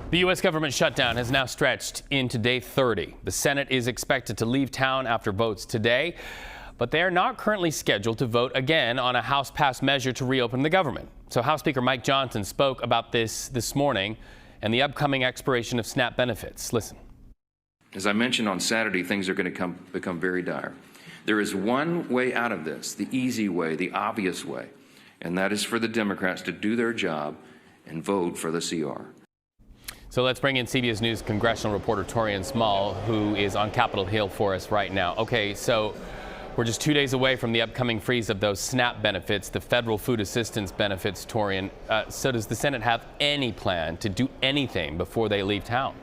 The U.S. government shutdown has now stretched into day 30. The Senate is expected to leave town after votes today, but they are not currently scheduled to vote again on a House-passed measure to reopen the government. So House Speaker Mike Johnson spoke about this morning and the upcoming expiration of SNAP benefits. Listen. As I mentioned on Saturday, things are going to become very dire. There is one way out of this, the easy way, the obvious way, and that is for the Democrats to do their job and vote for the CR. So let's bring in CBS News congressional reporter Taurean Small, who is on Capitol Hill for us right now. Okay, so we're just 2 days away from the upcoming freeze of those SNAP benefits, the federal food assistance benefits, Taurean. So does the Senate have any plan to do anything before they leave town?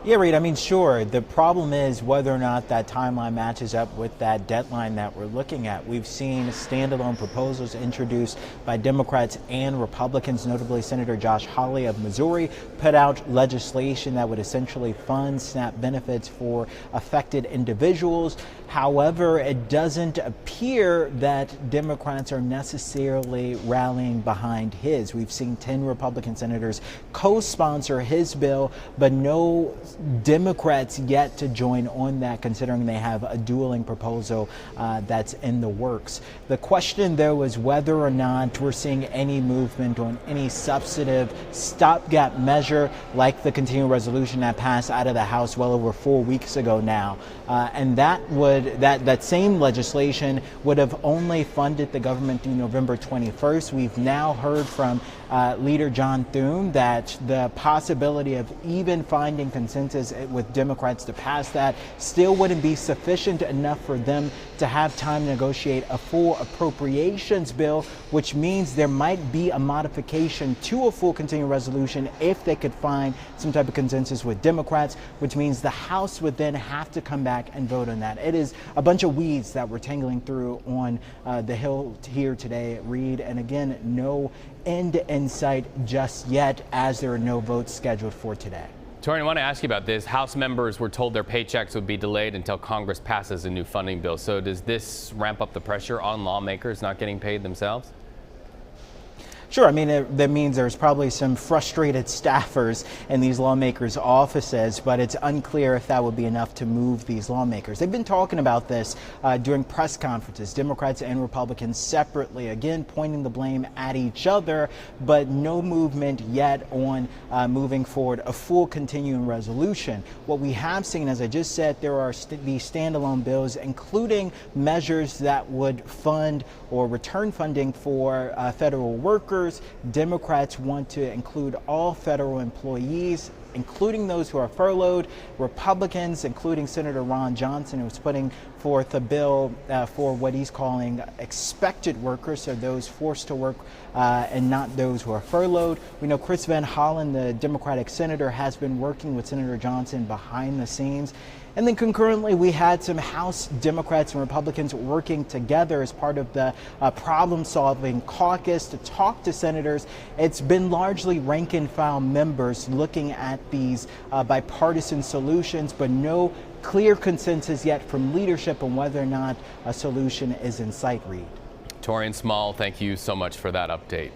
Yeah, Reed, I mean, sure. The problem is whether or not that timeline matches up with that deadline that we're looking at. We've seen standalone proposals introduced by Democrats and Republicans, notably Senator Josh Hawley of Missouri, put out legislation that would essentially fund SNAP benefits for affected individuals. However, it doesn't appear that Democrats are necessarily rallying behind his. We've seen 10 Republican senators co-sponsor his bill, but no Democrats yet to join on that, considering they have a dueling proposal that's in the works. The question, though, is whether or not we're seeing any movement on any substantive stopgap measure like the continuing resolution that passed out of the House well over 4 weeks ago now. And that same legislation would have only funded the government through November 21st. We've now heard from Leader John Thune that the possibility of even finding consensus with Democrats to pass that still wouldn't be sufficient enough for them to have time to negotiate a full appropriations bill, which means there might be a modification to a full continuing resolution if they could find some type of consensus with Democrats, which means the House would then have to come back and vote on that. It is a bunch of weeds that we're tangling through on the Hill here today, Reed, and again, no end in sight just yet, as there are no votes scheduled for today. Taurean, I want to ask you about this. House members were told their paychecks would be delayed until Congress passes a new funding bill. So does this ramp up the pressure on lawmakers not getting paid themselves? Sure. I mean, that means there's probably some frustrated staffers in these lawmakers' offices, but it's unclear if that would be enough to move these lawmakers. They've been talking about this during press conferences, Democrats and Republicans separately, again, pointing the blame at each other, but no movement yet on moving forward a full continuing resolution. What we have seen, as I just said, there are these standalone bills, including measures that would fund or return funding for federal workers. Democrats want to include all federal employees, including those who are furloughed. Republicans, including Senator Ron Johnson, who's putting forth a bill for what he's calling expected workers, so those forced to work and not those who are furloughed. We know Chris Van Hollen, the Democratic senator, has been working with Senator Johnson behind the scenes. And then concurrently, we had some House Democrats and Republicans working together as part of the problem-solving caucus to talk to senators. It's been largely rank-and-file members looking at these bipartisan solutions, but no clear consensus yet from leadership on whether or not a solution is in sight, Reed. Taurean Small, thank you so much for that update.